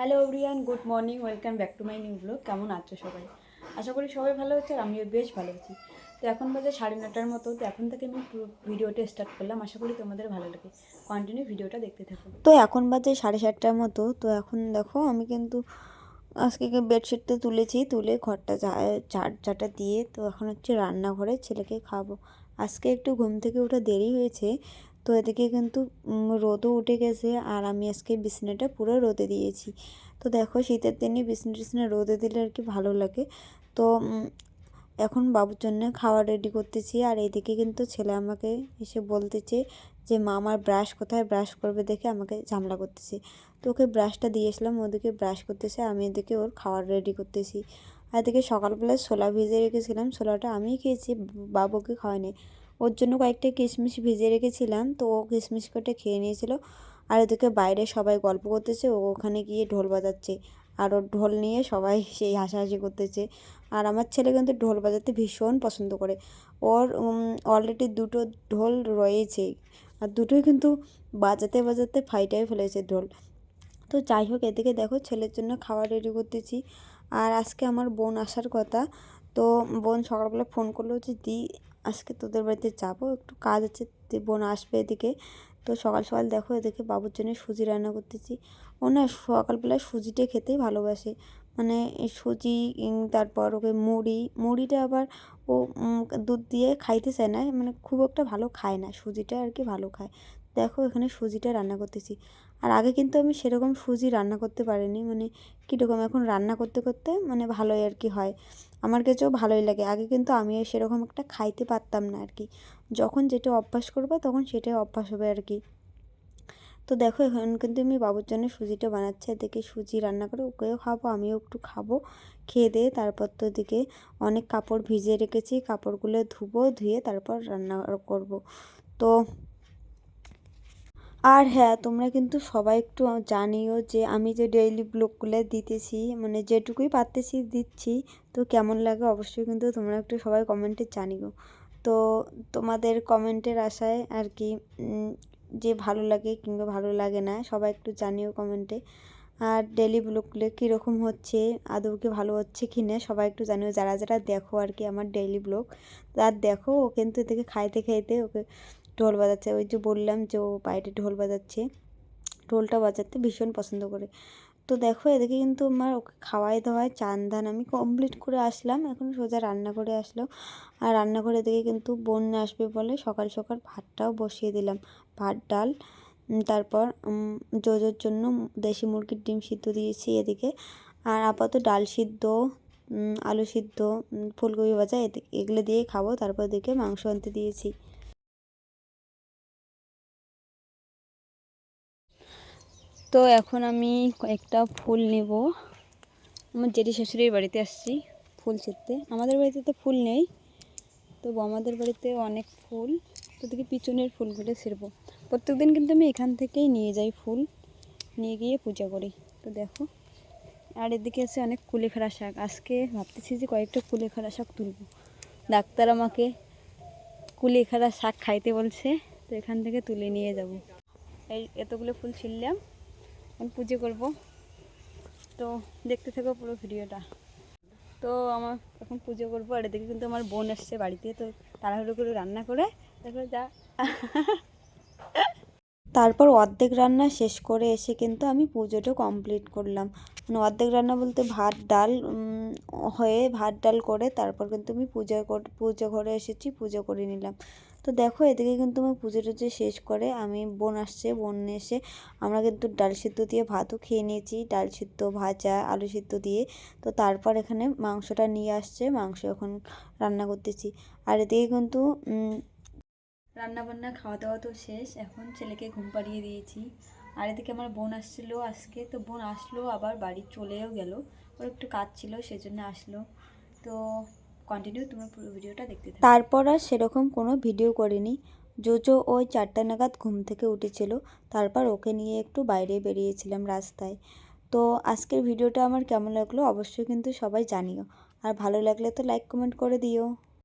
Hello everyone, good morning, welcome back to my new blog. কেমন আছো সবাই? আশা করি সবাই ভালো আছে আর আমিও বেশ ভালো আছি। তো এখন বাজে 9:30টার মতো। তো এখন থেকে আমি ভিডিওটা স্টার্ট করলাম। আশা করি তোমাদের ভালো লাগে। কন্টিনিউ ভিডিওটা দেখতে থাকো। তো এখন বাজে 7:30টার মতো। তো এখন দেখো আমি কিন্তু আজকে বেডশিটটা তুলেছি, তুলে ঘরটা ঝাড়টা দিয়ে তো এখন হচ্ছে রান্নাঘরে ছেলেকে খাবো। আজকে একটু ঘুম থেকে উঠে দেরি হয়েছে, তো এদিকে কিন্তু রোদও উঠে গেছে আর আমি আজকে বিছানাটা পুরো রোদে দিয়েছি। তো দেখো শীতের দিনে বিছানা রোদে দিলে আর কি ভালো লাগে। তো এখন বাবুর জন্য খাওয়া রেডি করতেছি আর এদিকে কিন্তু ছেলে আমাকে এসে বলতেছে যে মা আমার ব্রাশ কোথায়, ব্রাশ করবে দেখে আমাকে ঝামেলা করতেছে। তো ওকে ব্রাশটা দিয়েছিলাম, ওদিকে ব্রাশ করতেছে, আমি এদিকে ওর খাওয়ার রেডি করতেছি। আর এদিকে সকালবেলায় ছোলা ভিজিয়ে রেখেছিলাম, ছোলাটা আমিই খেয়েছি, বাবুকে খাওয়াইনি। ওর জন্য কয়েকটা কিশমিশ ভিজিয়ে রেখেছিলাম, তো ও কিশমিশ করে খেয়ে নিয়েছিল। আর এদিকে বাইরে সবাই গল্প করতেছে, ও ওখানে গিয়ে ঢোল বাজাচ্ছে আর ওর ঢোল নিয়ে সবাই সেই হাসাহাসি করতেছে। আর আমার ছেলে কিন্তু ঢোল বাজাতে ভীষণ পছন্দ করে। ওর অলরেডি দুটো ঢোল রয়েছে আর দুটোই কিন্তু বাজাতে বাজাতে ফাইটাই ফেলেছে ঢোল। তো যাই হোক, এদিকে দেখো ছেলের জন্য খাবার রেডি করতেছি। আর আজকে আমার বোন আসার কথা। তো বোন সকালবেলা ফোন করলো যে দি আজকে তোদের বাড়িতে যাবো, একটু কাজ আছে, বোন আসবে এদিকে। তো সকাল সকাল দেখো এদিকে বাবুর জন্য সুজি রান্না করতেছি। ও না সকালবেলা সুজিটা খেতেই ভালোবাসে, মানে সুজি, তারপর ওকে মুড়িটা আবার ও দুধ দিয়ে খাইতে চায় না, মানে খুব একটা ভালো খায় না, সুজিটা আর কি ভালো খায়। দেখো এখানে সুজিটা রান্না করতেছি। আর আগে কিন্তু আমি সেরকম সুজি রান্না করতে পারিনি, মানে কীরকম এখন রান্না করতে করতে মানে ভালোই আর কি হয়, আমার কাছেও ভালোই লাগে। আগে কিন্তু আমিও সেরকম একটা খাইতে পারতাম না আর কি। যখন যেটা অভ্যাস করবে তখন সেটাই অভ্যাস হবে আর কি। তো দেখো এখন কিন্তু আমি বাবুর জন্য সুজিটা বানাচ্ছি, এদিকে সুজি রান্না করে ওকেও খাবো, আমিও একটু খাবো। খেয়ে দিয়ে তারপর তো এদিকে অনেক কাপড় ভিজিয়ে রেখেছি, কাপড়গুলো ধুবো, ধুয়ে তারপর রান্না করব। তো আর হ্যাঁ, তোমরা কিন্তু সবাই একটু জানিও যে আমি যে ডেইলি ব্লগগুলো দিতেছি, মানে যেটুকুই পারতেছি দিচ্ছি, তো কেমন লাগে অবশ্যই কিন্তু তোমরা একটু সবাই কমেন্টে জানিও। তো তোমাদের কমেন্টের আশায় আর কি, যে ভালো লাগে কিংবা ভালো লাগে না সবাই একটু জানিও কমেন্টে। আর ডেইলি ব্লগগুলো কীরকম হচ্ছে, আদৌ কি ভালো হচ্ছে কি না সবাই একটু জানিও, যারা যারা দেখো আর কি আমার ডেইলি ব্লগ। আর দেখো ও কিন্তু এদিকে খাইতে খাইতে ওকে ঢোল বাজাচ্ছে, ওই যে বললাম যে ও বাইরে ঢোল বাজাচ্ছে, ঢোলটা বাজাতে ভীষণ পছন্দ করে। তো দেখো এদিকে কিন্তু আমার ওকে খাওয়াই দাওয়াই চান ধান আমি কমপ্লিট করে আসলাম, এখন সোজা রান্না করে আসলো। আর রান্নাঘরে এদিকে কিন্তু বোন আসবে বলে সকাল সকাল ভাতটাও বসিয়ে দিলাম, ভাত ডাল, তারপর জোজোর জন্য দেশি মুরগির ডিম সিদ্ধ দিয়েছি এদিকে। আর আপাতত ডাল সিদ্ধ, আলু সিদ্ধ, ফুলকপি ভাজা এগুলো দিয়ে খাবো। তারপর এদিকে মাংস আনতে দিয়েছি। তো এখন আমি কয়েকটা ফুল নেব, আমার জেঠি শ্বশুরের বাড়িতে আসছি ফুল ছিঁড়তে। আমাদের বাড়িতে তো ফুল নেই, তবু আমাদের বাড়িতে অনেক ফুল, তো দেখি পিছনের ফুলগুলো ছিঁড়বো। প্রত্যেক দিন কিন্তু আমি এখান থেকেই নিয়ে যাই ফুল, নিয়ে গিয়ে পূজা করি। তো দেখো, আর এদিকে আছে অনেক কুলেখাড়া শাক, আজকে ভাবতেছি যে কয়েকটা কুলেখাড়া শাক তুলবো। ডাক্তার আমাকে কুলেখাড়া শাক খাইতে বলছে, তো এখান থেকে তুলে নিয়ে যাব। এই এতগুলো ফুল ছিঁড়লাম, এখন পুজো করব। তো দেখতে থাকো পুরো ভিডিওটা। তো আমার এখন পুজো করবো আর এদিকে কিন্তু আমার বোন আসছে বাড়িতে, তো তাড়াহুড়ো করে রান্না করে দেখো যা তারপর অর্ধেক রান্না শেষ করে এসে কিন্তু আমি পুজোটা কমপ্লিট করলাম। মানে অর্ধেক রান্না বলতে ভাত ডাল হয়ে ভাত ডাল করে তারপর কিন্তু আমি পূজা ঘরে এসেছি, পুজো করে নিলাম। তো দেখো এদিকে কিন্তু আমি পুজো টুজো শেষ করে আমি বোন আসছে, বোন এসে আমরা কিন্তু ডাল সিদ্ধ দিয়ে ভাতও খেয়ে নিয়েছি, ডাল সিদ্ধ ভাজা আলু সিদ্ধ দিয়ে। তো তারপর এখানে মাংসটা নিয়ে আসছে, মাংস এখন রান্না করতেছি। আর এদিকে কিন্তু রান্না বান্না খাওয়া দাওয়া তো শেষ, এখন ছেলেকে ঘুম পাড়িয়ে দিয়েছি। আর এদিকে আমার বোন আসছিলো আজকে, তো বোন আসলো আবার বাড়ি চলেও গেল, ওর একটু কাজ ছিল সেজন্য আসলো। তো কন্টিনিউ তোমরা পুরো ভিডিওটা দেখতে থাকো। তারপর আর সেরকম কোনো ভিডিও করিনি। জোজো ওই 4টা নাগাদ ঘুম থেকে উঠেছিল, তারপর ওকে নিয়ে একটু বাইরে বেরিয়েছিলাম রাস্তায়। তো আজকের ভিডিওটা আমার কেমন লাগলো অবশ্যই কিন্তু সবাই জানিও, আর ভালো লাগলে তো লাইক কমেন্ট করে দিও।